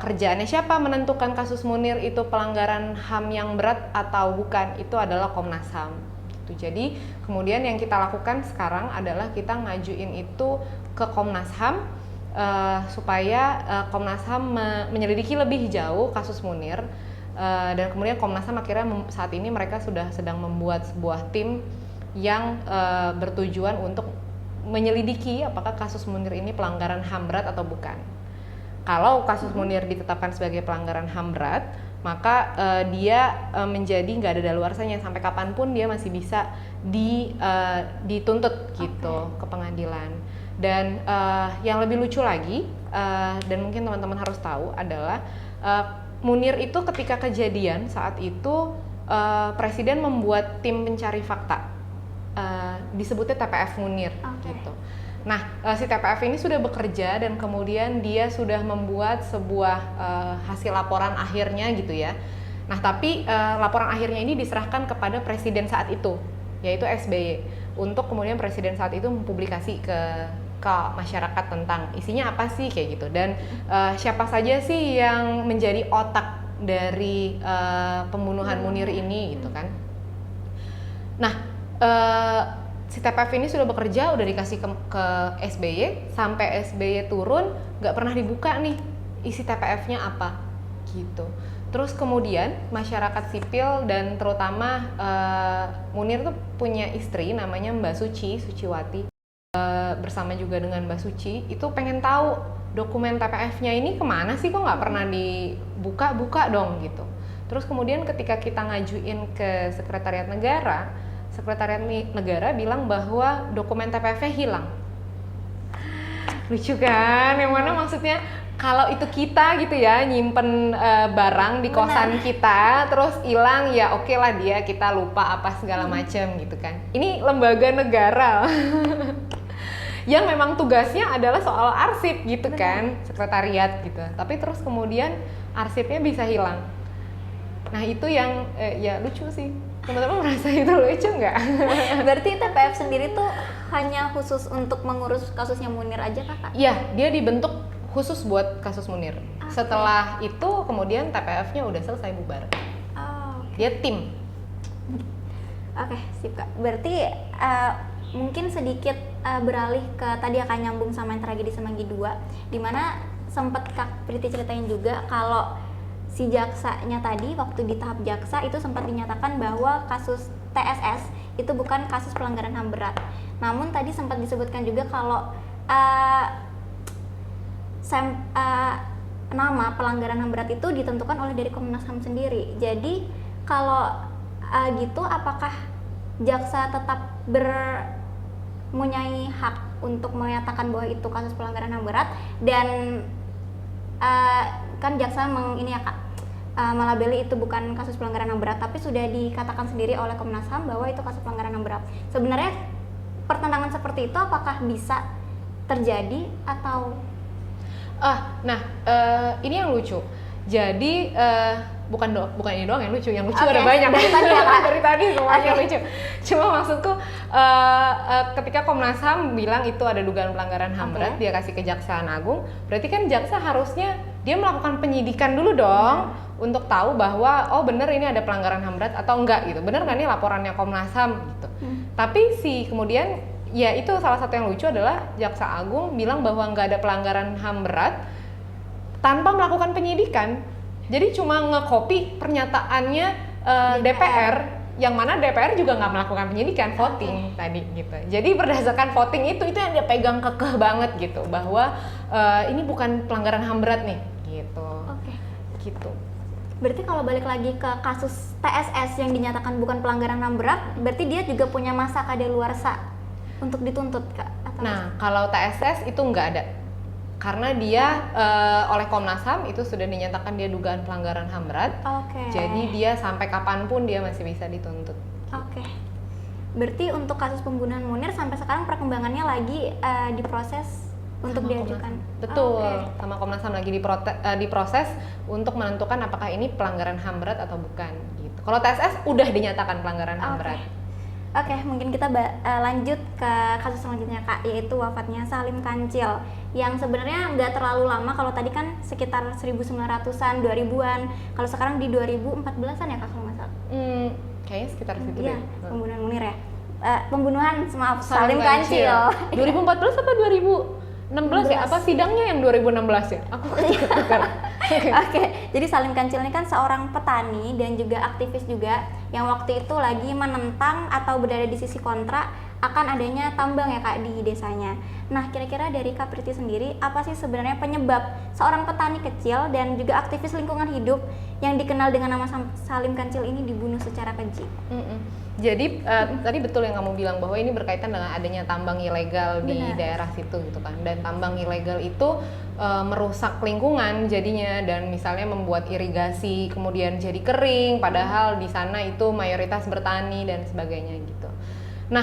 kerjaannya siapa menentukan kasus Munir itu pelanggaran HAM yang berat atau bukan, itu adalah Komnas HAM gitu. Jadi kemudian yang kita lakukan sekarang adalah kita ngajuin itu ke Komnas HAM supaya Komnas HAM menyelidiki lebih jauh kasus Munir, dan kemudian Komnas HAM akhirnya saat ini mereka sudah sedang membuat sebuah tim yang bertujuan untuk menyelidiki apakah kasus Munir ini pelanggaran HAM berat atau bukan. Kalau kasus Munir ditetapkan sebagai pelanggaran HAM berat, maka dia menjadi nggak ada daluarsanya, sampai kapanpun dia masih bisa dituntut gitu ke pengadilan. Dan yang lebih lucu lagi, dan mungkin teman-teman harus tahu adalah Munir itu ketika kejadian saat itu Presiden membuat tim pencari fakta. Disebutnya TPF Munir gitu. Nah, si TPF ini sudah bekerja dan kemudian dia sudah membuat sebuah hasil laporan akhirnya gitu ya. Nah, tapi laporan akhirnya ini diserahkan kepada Presiden saat itu, yaitu SBY, untuk kemudian Presiden saat itu mempublikasi ke masyarakat tentang isinya apa sih kayak gitu, dan siapa saja sih yang menjadi otak dari pembunuhan Munir ini gitu kan. Nah, si TPF ini sudah bekerja, udah dikasih ke SBY, sampai SBY turun nggak pernah dibuka nih isi TPF-nya apa gitu. Terus kemudian masyarakat sipil dan terutama Munir tuh punya istri namanya Mbak Suciwati. bersama juga dengan Mbak Suci itu pengen tahu dokumen TPF-nya ini kemana sih, kok nggak pernah dibuka dong gitu. Terus kemudian ketika kita ngajuin ke Sekretariat Negara bilang bahwa dokumen TPF-nya hilang. Lucu kan? Yang mana maksudnya kalau itu kita gitu ya nyimpen barang di kosan kita terus hilang, ya oke lah kita lupa apa segala macam gitu kan. Ini lembaga negara yang memang tugasnya adalah soal arsip gitu kan, sekretariat gitu. Tapi terus kemudian arsipnya bisa hilang. Nah itu yang ya lucu sih. Teman-teman merasa itu lucu nggak? Berarti TPF sendiri tuh hanya khusus untuk mengurus kasusnya Munir aja kakak? Iya, dia dibentuk khusus buat kasus Munir. Setelah itu kemudian TPF-nya udah selesai bubar. Dia tim. Oke, sip kak. Berarti mungkin sedikit beralih ke tadi akan nyambung sama yang tragedi Semanggi 2, dimana sempat Kak Priti ceritain juga kalau si jaksanya tadi waktu di tahap jaksa itu sempat dinyatakan bahwa kasus TSS itu bukan kasus pelanggaran HAM berat. Namun tadi sempat disebutkan juga kalau nama pelanggaran HAM berat itu ditentukan oleh dari Komnas HAM sendiri. Jadi kalau gitu apakah jaksa tetap mempunyai hak untuk menyatakan bahwa itu kasus pelanggaran HAM berat, dan kan jaksa melabeli itu bukan kasus pelanggaran HAM berat, tapi sudah dikatakan sendiri oleh Komnas HAM bahwa itu kasus pelanggaran HAM berat. Sebenarnya pertentangan seperti itu apakah bisa terjadi atau? Ini yang lucu. Jadi bukan ini doang yang lucu ada banyak dari tadi semuanya lucu. Cuma maksudku ketika Komnas HAM bilang itu ada dugaan pelanggaran HAM berat, dia kasih ke Kejaksaan Agung, berarti kan jaksa harusnya dia melakukan penyidikan dulu dong untuk tahu bahwa oh bener ini ada pelanggaran HAM berat atau enggak gitu, bener nggak nih laporannya Komnas HAM gitu. Tapi kemudian ya itu salah satu yang lucu adalah Jaksa Agung bilang bahwa nggak ada pelanggaran HAM berat tanpa melakukan penyidikan. Jadi cuma nge-copy pernyataannya DPR, yang mana DPR juga nggak melakukan penyidikan, voting tadi gitu. Jadi berdasarkan voting itu yang dia pegang kekeh banget gitu, bahwa ini bukan pelanggaran HAM berat nih gitu. Gitu. Berarti kalau balik lagi ke kasus TSS yang dinyatakan bukan pelanggaran HAM berat, berarti dia juga punya masa kadaluarsa untuk dituntut Kak? Nah, kalau TSS itu nggak ada. Karena dia oleh Komnas HAM itu sudah dinyatakan dia dugaan pelanggaran HAM berat. Jadi dia sampai kapanpun dia masih bisa dituntut. Berarti untuk kasus pembunuhan Munir sampai sekarang perkembangannya lagi diproses untuk diajukan. Betul, sama Komnas HAM lagi diproses untuk menentukan apakah ini pelanggaran HAM berat atau bukan gitu. Kalau TSS udah dinyatakan pelanggaran HAM berat. Mungkin kita lanjut ke kasus selanjutnya Kak, yaitu wafatnya Salim Kancil yang sebenarnya nggak terlalu lama. Kalau tadi kan sekitar 1900-an, 2000-an, kalau sekarang di 2014-an ya Kak kalau nggak salah. Kayaknya sekitar situ deh. Pembunuhan Munir ya. Maaf, Salim Kancil. 2014 apa 2016 ya? Apa sidangnya yang 2016 ya? Aku ketukar. Jadi Salim Kancil ini kan seorang petani dan juga aktivis juga yang waktu itu lagi menentang atau berada di sisi kontra akan adanya tambang ya Kak di desanya. Nah, kira-kira dari Kak Priti sendiri, apa sih sebenarnya penyebab seorang petani kecil dan juga aktivis lingkungan hidup yang dikenal dengan nama Salim Kancil ini dibunuh secara keji? Jadi tadi betul yang kamu bilang bahwa ini berkaitan dengan adanya tambang ilegal di daerah situ gitu kan. Dan tambang ilegal itu merusak lingkungan jadinya, dan misalnya membuat irigasi kemudian jadi kering padahal di sana itu mayoritas bertani dan sebagainya gitu. Nah,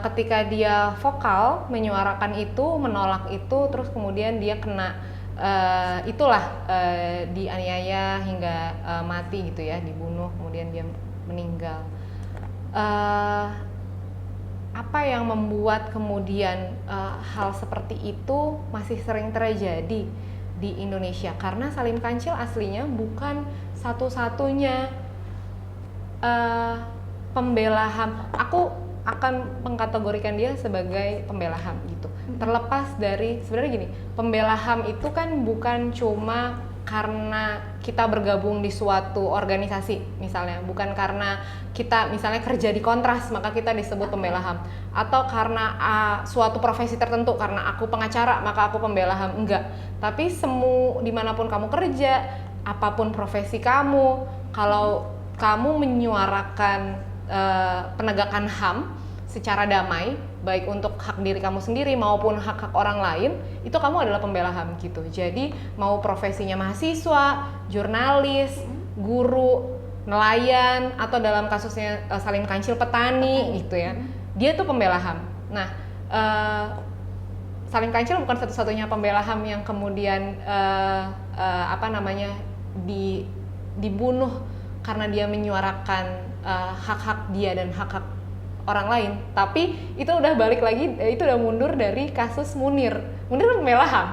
ketika dia vokal menyuarakan itu, menolak itu, terus kemudian dia kena dianiaya hingga mati gitu ya, dibunuh, kemudian dia meninggal. Apa yang membuat kemudian hal seperti itu masih sering terjadi di Indonesia? Karena Salim Kancil aslinya bukan satu-satunya pembela HAM. Aku akan mengkategorikan dia sebagai pembela HAM gitu. Terlepas dari sebenarnya gini, pembela HAM itu kan bukan cuma karena kita bergabung di suatu organisasi misalnya, bukan karena kita misalnya kerja di Kontras maka kita disebut pembela HAM, atau karena suatu profesi tertentu, karena aku pengacara maka aku pembela HAM, enggak. Tapi dimanapun kamu kerja, apapun profesi kamu, kalau kamu menyuarakan penegakan HAM secara damai, baik untuk hak diri kamu sendiri maupun hak-hak orang lain, itu kamu adalah pembela HAM gitu. Jadi mau profesinya mahasiswa, jurnalis, guru, nelayan, atau dalam kasusnya Salim Kancil petani gitu ya, dia tuh pembela HAM. Nah, Salim Kancil bukan satu-satunya pembela HAM yang kemudian dibunuh karena dia menyuarakan hak-hak dia dan hak-hak orang lain, tapi itu udah balik lagi, itu udah mundur dari kasus Munir. Munir kan pembela HAM.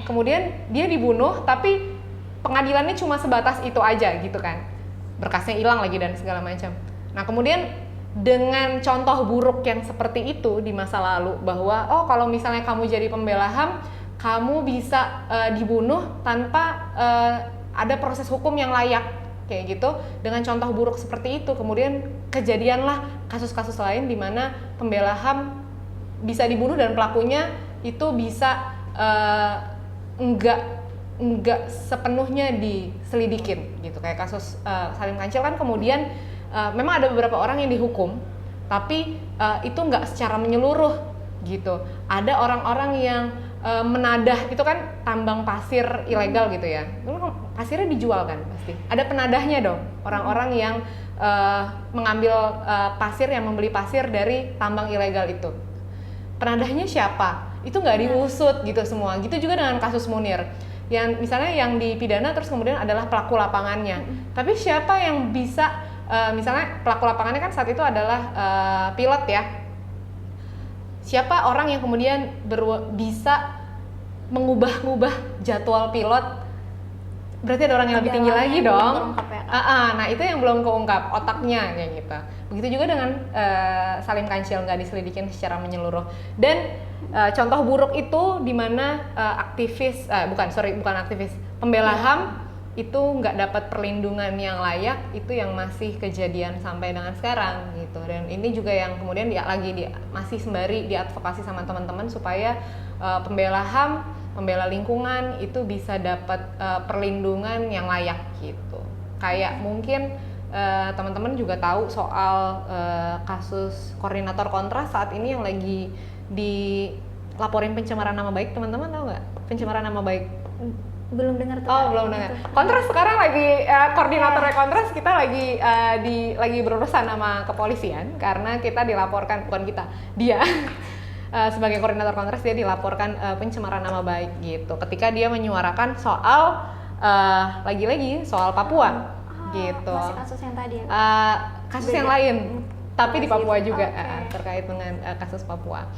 Kemudian dia dibunuh, tapi pengadilannya cuma sebatas itu aja gitu kan, berkasnya hilang lagi dan segala macam. Nah kemudian dengan contoh buruk yang seperti itu di masa lalu, bahwa oh kalau misalnya kamu jadi pembela HAM, kamu bisa dibunuh tanpa ada proses hukum yang layak. Kayak gitu, dengan contoh buruk seperti itu, kemudian kejadianlah kasus-kasus lain di mana pembela HAM bisa dibunuh dan pelakunya itu bisa enggak sepenuhnya diselidikin gitu. Kayak kasus Salim Kancil kan kemudian memang ada beberapa orang yang dihukum, tapi itu enggak secara menyeluruh gitu. Ada orang-orang yang menadah, itu kan tambang pasir ilegal gitu ya, pasirnya dijual kan pasti, ada penadahnya dong, orang-orang yang mengambil pasir, yang membeli pasir dari tambang ilegal itu. Penadahnya siapa? Itu nggak diusut gitu semua. Gitu juga dengan kasus Munir, yang misalnya yang dipidana terus kemudian adalah pelaku lapangannya. Tapi siapa yang bisa, misalnya pelaku lapangannya kan saat itu adalah pilot ya. Siapa orang yang kemudian bisa mengubah-ubah jadwal pilot? Berarti ada orang yang lebih tinggi lagi dong. Nah itu yang belum keungkap, otaknya kayak gitu. Begitu juga dengan Salim Kancil, nggak diselidikin secara menyeluruh. Dan contoh buruk itu di mana bukan aktivis, pembela HAM itu nggak dapat perlindungan yang layak, itu yang masih kejadian sampai dengan sekarang gitu. Dan ini juga yang kemudian masih sembari diadvokasi sama teman-teman supaya pembela HAM, pembela lingkungan itu bisa dapat perlindungan yang layak gitu. Kayak mungkin teman-teman juga tahu soal kasus koordinator Kontras saat ini yang lagi dilaporin pencemaran nama baik. Teman-teman tahu nggak pencemaran nama baik? Belum dengar tuh. Oh, belum dengar. Kontras sekarang lagi koordinatornya Kontras, kita lagi berurusan sama kepolisian karena kita dilaporkan, bukan kita, dia sebagai koordinator Kontras, dia dilaporkan pencemaran nama baik gitu ketika dia menyuarakan soal lagi-lagi soal Papua gitu. Masih kasus yang tadi ya? Kasus yang lain, tapi di Papua juga terkait dengan kasus Papua.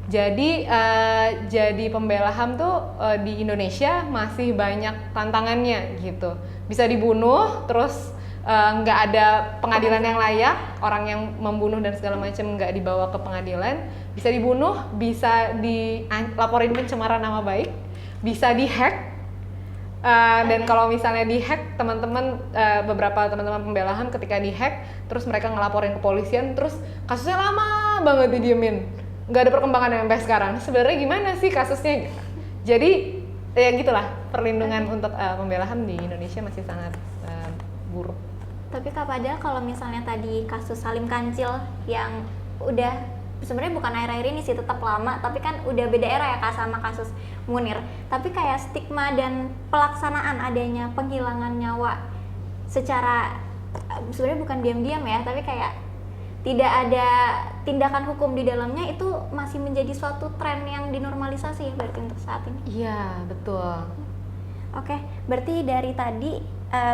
Jadi pembela HAM tuh di Indonesia masih banyak tantangannya gitu. Bisa dibunuh, terus nggak ada pengadilan yang layak, orang yang membunuh dan segala macam nggak dibawa ke pengadilan. Bisa dibunuh, bisa dilaporin pencemaran nama baik, bisa dihack. Dan kalau misalnya dihack, beberapa teman-teman pembela HAM ketika dihack, terus mereka ngelaporin ke polisian, terus kasusnya lama banget didiemin. Nggak ada perkembangan sampai sekarang. Sebenarnya gimana sih kasusnya? Jadi ya gitulah, perlindungan untuk pembela HAM di Indonesia masih sangat buruk. Tapi Kak Pada, kalau misalnya tadi kasus Salim Kancil yang udah sebenarnya bukan akhir-akhir ini sih, tetap lama, tapi kan udah beda era ya Kak sama kasus Munir. Tapi kayak stigma dan pelaksanaan adanya penghilangan nyawa secara sebenarnya bukan diam-diam ya, tapi kayak tidak ada tindakan hukum di dalamnya, itu masih menjadi suatu tren yang dinormalisasi berarti untuk saat ini. Iya, betul. Oke, berarti dari tadi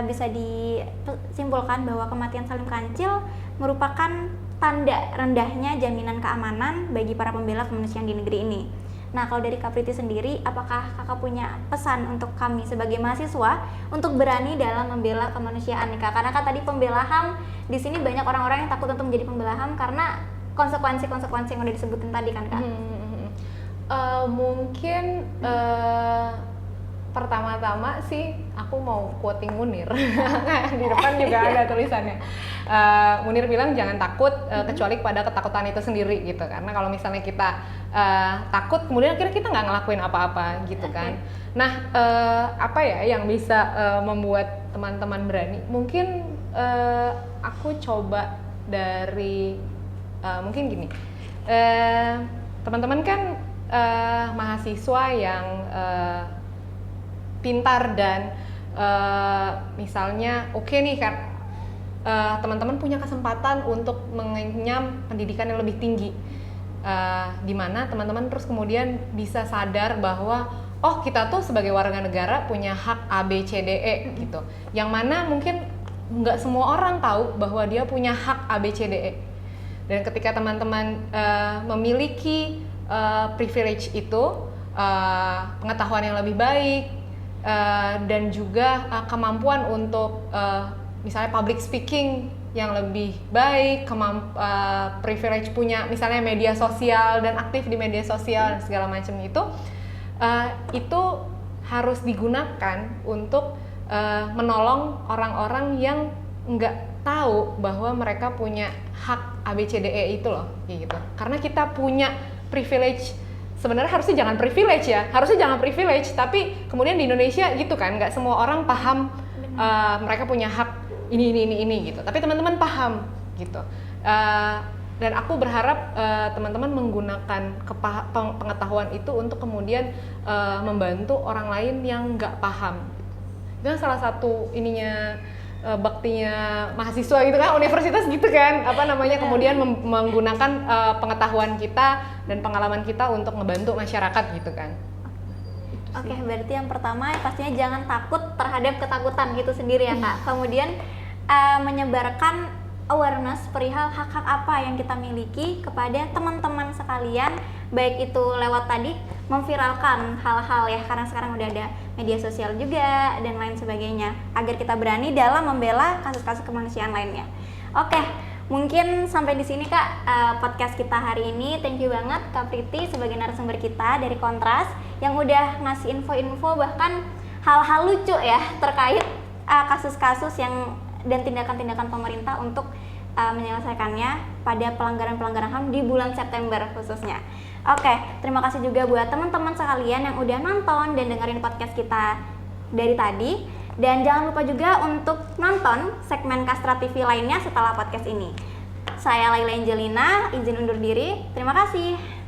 bisa disimpulkan bahwa kematian Salim Kancil merupakan tanda rendahnya jaminan keamanan bagi para pembela kemanusiaan di negeri ini. Nah, kalau dari Kak Priti sendiri, apakah Kakak punya pesan untuk kami sebagai mahasiswa untuk berani dalam membela kemanusiaan nih Kak? Karena kan tadi pembela HAM, di sini banyak orang-orang yang takut untuk menjadi pembela HAM karena konsekuensi-konsekuensi yang udah disebutin tadi kan Kak? Mungkin pertama pertama sih aku mau quoting Munir. Di depan juga ada tulisannya. Munir bilang jangan takut kecuali pada ketakutan itu sendiri gitu. Karena kalau misalnya kita takut, kemudian akhirnya kita nggak ngelakuin apa-apa gitu kan. Nah, apa ya yang bisa membuat teman-teman berani? Mungkin aku coba dari mungkin gini. Teman-teman kan mahasiswa yang pintar dan misalnya oke nih kan teman-teman punya kesempatan untuk mengenyam pendidikan yang lebih tinggi, di mana teman-teman terus kemudian bisa sadar bahwa oh kita tuh sebagai warga negara punya hak A, B, C, D, E gitu, yang mana mungkin nggak semua orang tahu bahwa dia punya hak A, B, C, D, E. Dan ketika teman-teman memiliki privilege itu, pengetahuan yang lebih baik, dan juga kemampuan untuk misalnya public speaking yang lebih baik, privilege punya misalnya media sosial dan aktif di media sosial dan segala macam itu harus digunakan untuk menolong orang-orang yang nggak tahu bahwa mereka punya hak ABCDE itu loh, gitu. Karena kita punya privilege, sebenarnya harusnya jangan privilege, tapi kemudian di Indonesia gitu kan, nggak semua orang paham mereka punya hak ini gitu. Tapi teman-teman paham gitu. Dan aku berharap teman-teman menggunakan pengetahuan itu untuk kemudian membantu orang lain yang nggak paham. Itu salah satu ininya baktinya mahasiswa gitu kan, universitas gitu kan, kemudian menggunakan pengetahuan kita dan pengalaman kita untuk ngebantu masyarakat gitu kan. Oke, berarti yang pertama pastinya jangan takut terhadap ketakutan gitu sendiri ya Kak. Kemudian menyebarkan awareness perihal hak-hak apa yang kita miliki kepada teman-teman sekalian, baik itu lewat tadi memviralkan hal-hal ya, karena sekarang udah ada media sosial juga dan lain sebagainya, agar kita berani dalam membela kasus-kasus kemanusiaan lainnya. Oke, mungkin sampai di sini Kak podcast kita hari ini. Thank you banget Kak Priti sebagai narasumber kita dari Kontras yang udah ngasih info-info bahkan hal-hal lucu ya terkait kasus-kasus yang dan tindakan-tindakan pemerintah untuk menyelesaikannya pada pelanggaran-pelanggaran HAM di bulan September khususnya. Oke, terima kasih juga buat teman-teman sekalian yang udah nonton dan dengerin podcast kita dari tadi. Dan jangan lupa juga untuk nonton segmen Kastra TV lainnya setelah podcast ini. Saya Laila Angelina, izin undur diri. Terima kasih.